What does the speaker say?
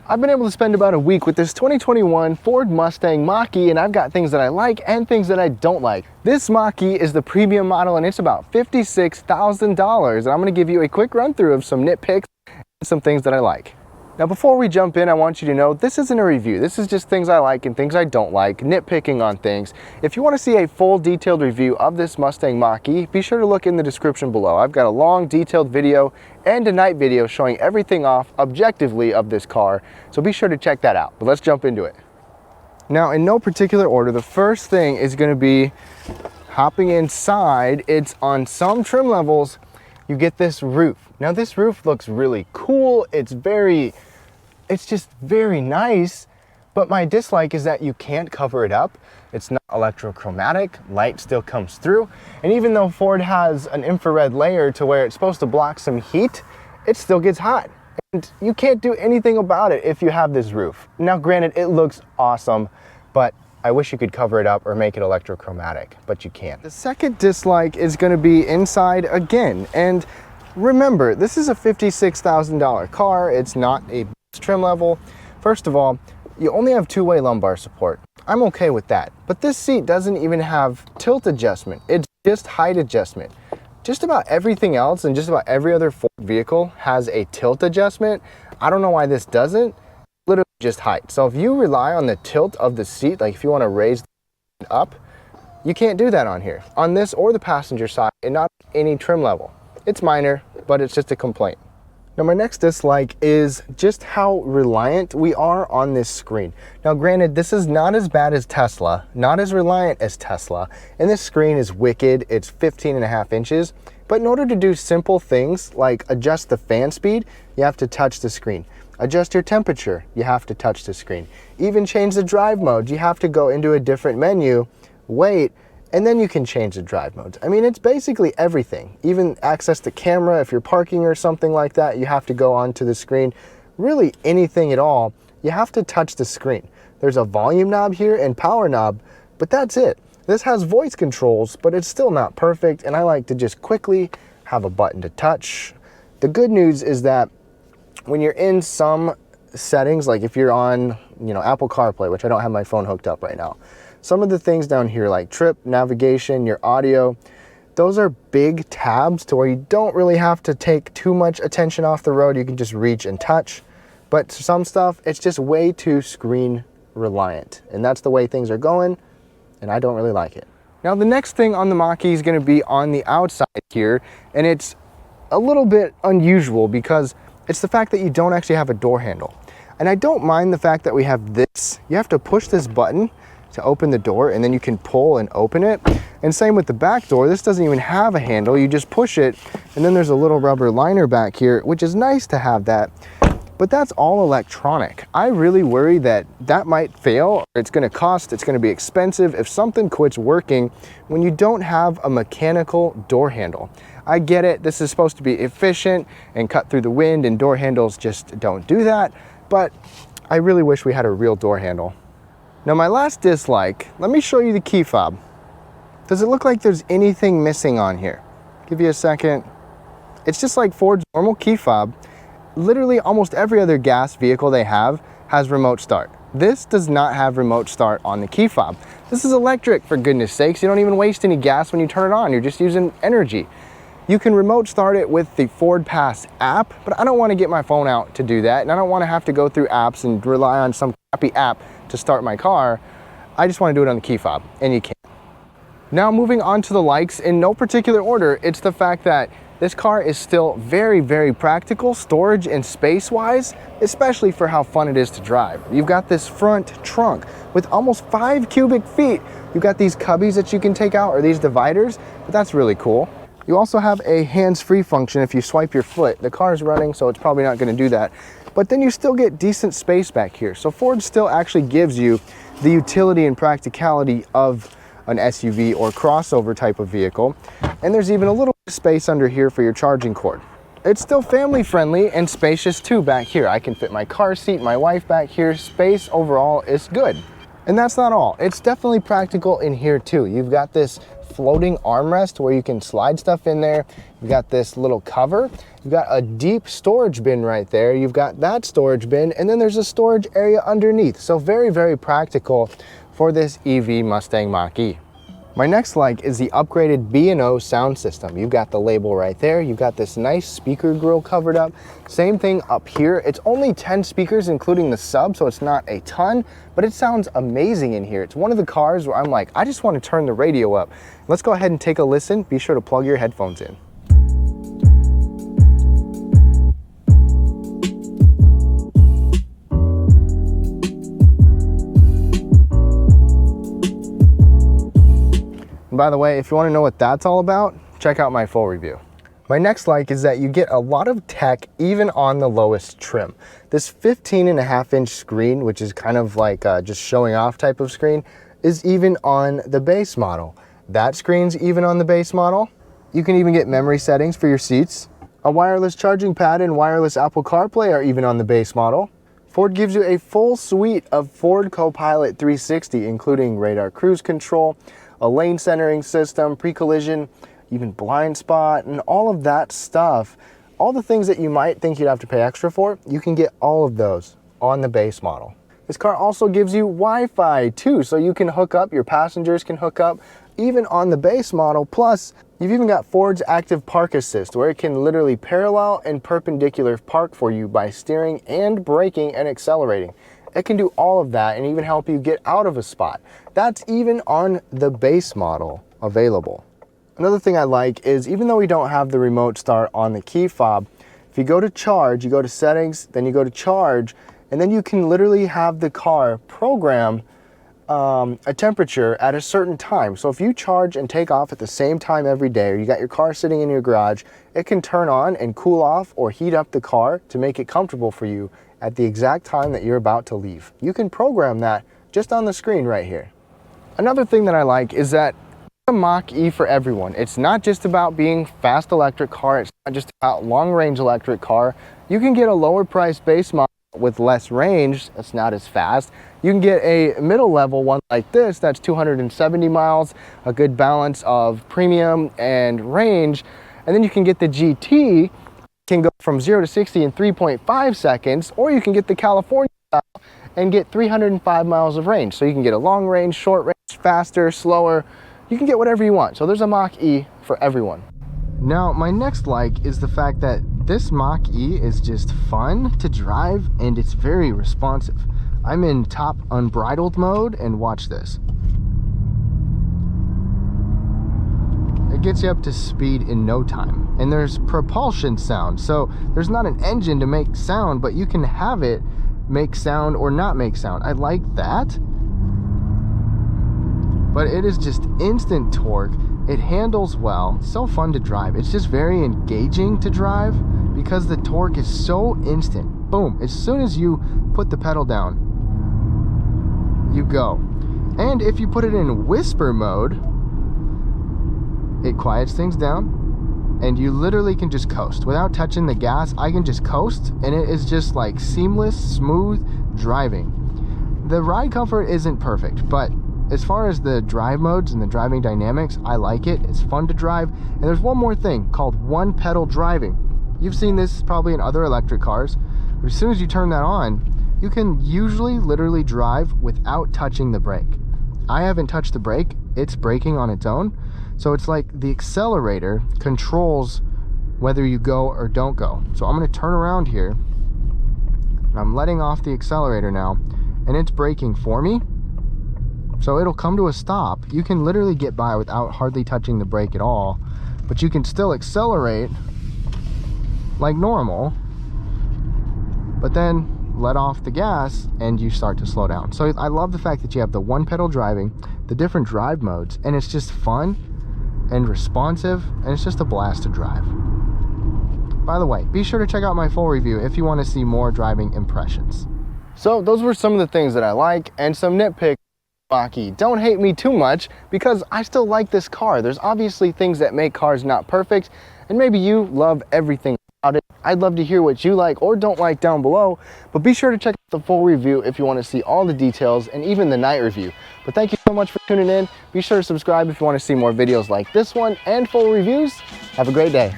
I've been able to spend about a week with this 2021 Ford Mustang Mach-E, and I've got things that I like and things that I don't like. This Mach-E is the premium model and it's about $56,000, and I'm going to give you a quick run through of some nitpicks and some things that I like. Now before we jump in, I want you to know this isn't a review. This is just things I like and things I don't like, nitpicking on things. If you want to see a full detailed review of this Mustang Mach-E, be sure to look in the description below. I've got a long detailed video and a night video showing everything off objectively of this car, so be sure to check that out. But let's jump into it. Now in no particular order, the first thing is going to be hopping inside. It's on some trim levels, you get this roof. Now this roof looks really cool. It's just very nice, but my dislike is that you can't cover it up. It's not electrochromatic, light still comes through. And even though Ford has an infrared layer to where it's supposed to block some heat, it still gets hot. And you can't do anything about it if you have this roof. Now granted, it looks awesome, but I wish you could cover it up or make it electrochromatic, but you can't. The second dislike is gonna be inside again. And remember, this is a $56,000 car. It's not a trim level. First of all, you only have two-way lumbar support. I'm okay with that. But this seat doesn't even have tilt adjustment. It's just height adjustment. Just about everything else and just about every other Ford vehicle has a tilt adjustment. I don't know why this doesn't. Literally just height. So if you rely on the tilt of the seat, like if you want to raise it up, you can't do that on here. On this or the passenger side, and not any trim level. It's minor, but it's just a complaint. Now my next dislike is just how reliant we are on this screen. Now granted, this is not as bad as Tesla, not as reliant as Tesla, and this screen is wicked. It's 15.5 inches, but in order to do simple things like adjust the fan speed, you have to touch the screen. Adjust your temperature, you have to touch the screen. Even change the drive mode, you have to go into a different menu, wait, and then you can change the drive modes. I mean, it's basically everything. Even access the camera, if you're parking or something like that, you have to go onto the screen. Really anything at all, you have to touch the screen. There's a volume knob here and power knob, but that's it. This has voice controls, but it's still not perfect, and I like to just quickly have a button to touch. The good news is that when you're in some settings, like if you're on, Apple CarPlay, which I don't have my phone hooked up right now, some of the things down here like trip, navigation, your audio, those are big tabs to where you don't really have to take too much attention off the road. You can just reach and touch. But some stuff, it's just way too screen reliant. And that's the way things are going, and I don't really like it. Now the next thing on the Mach-E is gonna be on the outside here, and it's a little bit unusual because it's the fact that you don't actually have a door handle. And I don't mind the fact that we have this. You have to push this button to open the door, and then you can pull and open it. And same with the back door. This doesn't even have a handle. You just push it, and then there's a little rubber liner back here, which is nice to have that, but that's all electronic. I really worry that that might fail, or it's gonna be expensive if something quits working when you don't have a mechanical door handle. I get it, this is supposed to be efficient and cut through the wind, and door handles just don't do that, but I really wish we had a real door handle. Now my last dislike, let me show you the key fob. Does it look like there's anything missing on here? Give you a second. It's just like Ford's normal key fob. Literally almost every other gas vehicle they have has remote start. This does not have remote start on the key fob. This is electric, for goodness sakes. You don't even waste any gas when you turn it on. You're just using energy. You can remote start it with the Ford Pass app, but I don't want to get my phone out to do that, and I don't want to have to go through apps and rely on some crappy app to start my car. I just want to do it on the key fob, and you can't. Now moving on to the likes, in no particular order, it's the fact that this car is still very, very practical, storage and space-wise, especially for how fun it is to drive. You've got this front trunk with almost 5 cubic feet. You've got these cubbies that you can take out, or these dividers, but that's really cool. You also have a hands-free function if you swipe your foot. The car is running, so it's probably not going to do that. But then you still get decent space back here. So Ford still actually gives you the utility and practicality of an SUV or crossover type of vehicle. And there's even a little bit of space under here for your charging cord. It's still family friendly and spacious too back here. I can fit my car seat, my wife back here. Space overall is good. And that's not all. It's definitely practical in here too. You've got this floating armrest where you can slide stuff in there. You've got this little cover. You've got a deep storage bin right there. You've got that storage bin, and then there's a storage area underneath. So very, very practical for this EV Mustang Mach-E. My next like is the upgraded B&O sound system. You've got the label right there. You've got this nice speaker grill covered up. Same thing up here. It's only 10 speakers, including the sub, so it's not a ton, but it sounds amazing in here. It's one of the cars where I'm like, I just want to turn the radio up. Let's go ahead and take a listen. Be sure to plug your headphones in. And by the way, if you want to know what that's all about, check out my full review. My next like is that you get a lot of tech even on the lowest trim. This 15.5-inch screen, which is kind of like just showing off type of screen, is even on the base model. That screen's even on the base model. You can even get memory settings for your seats. A wireless charging pad and wireless Apple CarPlay are even on the base model. Ford gives you a full suite of Ford Copilot 360, including radar cruise control, a lane centering system, pre-collision, even blind spot, and all of that stuff. All the things that you might think you'd have to pay extra for, you can get all of those on the base model. This car also gives you Wi-Fi too, so you can hook up, your passengers can hook up, even on the base model. Plus, you've even got Ford's Active Park Assist, where it can literally parallel and perpendicular park for you by steering and braking and accelerating. It can do all of that and even help you get out of a spot. That's even on the base model available. Another thing I like is, even though we don't have the remote start on the key fob, if you go to charge, you go to settings, then you go to charge, and then you can literally have the car program a temperature at a certain time. So if you charge and take off at the same time every day, or you got your car sitting in your garage, it can turn on and cool off or heat up the car to make it comfortable for you at the exact time that you're about to leave. You can program that just on the screen right here. Another thing that I like is that it's a Mach-E for everyone. It's not just about being fast electric car. It's not just about long range electric car. You can get a lower price base model with less range that's not as fast. You can get a middle level one like this that's 270 miles, a good balance of premium and range. And then you can get the GT, can go from 0 to 60 in 3.5 seconds, or you can get the California style and get 305 miles of range. So you can get a long range, short range, faster, slower. You can get whatever you want. So there's a Mach-E for everyone. Now, my next like is the fact that this Mach-E is just fun to drive and it's very responsive. I'm in top unbridled mode and watch this. It gets you up to speed in no time. And there's propulsion sound. So there's not an engine to make sound, but you can have it make sound or not make sound. I like that. But it is just instant torque. It handles well. It's so fun to drive. It's just very engaging to drive because the torque is so instant. Boom. As soon as you put the pedal down, you go. And if you put it in whisper mode, it quiets things down and you literally can just coast. Without touching the gas, I can just coast and it is just like seamless, smooth driving. The ride comfort isn't perfect, but as far as the drive modes and the driving dynamics, I like it. It's fun to drive. And there's one more thing called one pedal driving. You've seen this probably in other electric cars. But as soon as you turn that on, you can usually literally drive without touching the brake. I haven't touched the brake. It's braking on its own. So it's like the accelerator controls whether you go or don't go. So I'm going to turn around here. And I'm letting off the accelerator now. And it's braking for me. So it'll come to a stop. You can literally get by without hardly touching the brake at all, but you can still accelerate like normal, but then let off the gas and you start to slow down. So I love the fact that you have the one pedal driving, the different drive modes, and it's just fun and responsive, and it's just a blast to drive. By the way, be sure to check out my full review if you want to see more driving impressions. So those were some of the things that I like and some nitpicks. Mach-E. Don't hate me too much because I still like this car. There's obviously things that make cars not perfect, and maybe you love everything about it. I'd love to hear what you like or don't like down below, but be sure to check out the full review if you want to see all the details and even the night review. But thank you so much for tuning in. Be sure to subscribe if you want to see more videos like this one and full reviews. Have a great day.